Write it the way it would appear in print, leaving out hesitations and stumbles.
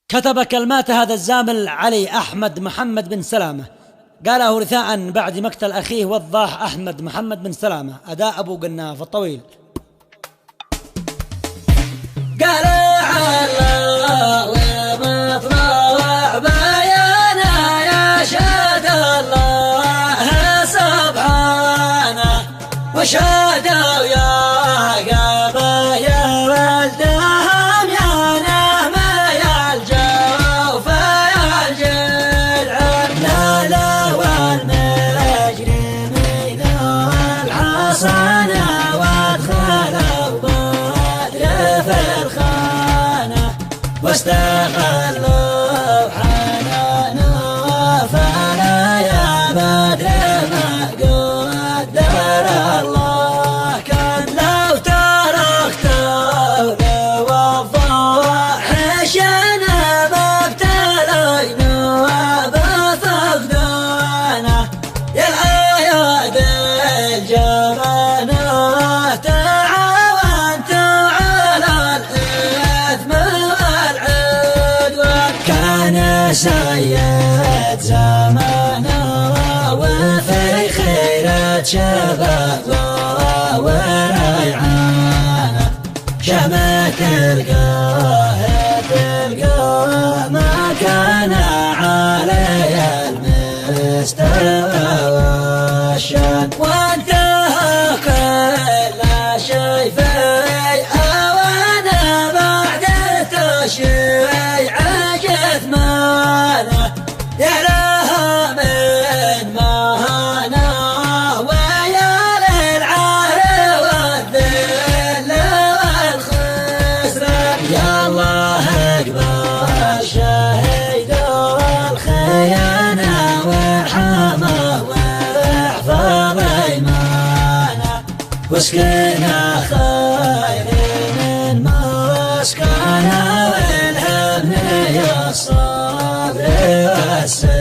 كتب كلمات هذا الزامل علي أحمد محمد بن سلامة، قاله رثاء بعد مقتل أخيه وضاح أحمد محمد بن سلامة، أداء أبو قناف الطويل. قال الله ومطلع بيانا يشهد الله سبحانه وشهدوا يا قبايا والدهم يا نهمة يا الجوف يا الجدعان لا لا والمجرمين والحصانة وادخلوا بدر في الخانة واستغلوا حنانه فلا يا بدر ما قدر الله كان لو تركتوا لوضحشنا ما ابتلينا بفقدانه يا العياد الجبانه تعاونتوا على الإثم والعدوان كان سيد زمانه وفي خيرة شبابه وريعانه شمت القاهر تلقاه ما كان علي المستوى والشان وانتهى كل شيء في أوانه بعد تشييع جثمانه يا لها من مهانه ويا للعار والذل والخسران يا الله اقبل شهيد الخيانه وارحمه واحفظ ايمانه واسكنه خير من مسكنه والهم يا الصبر والسلام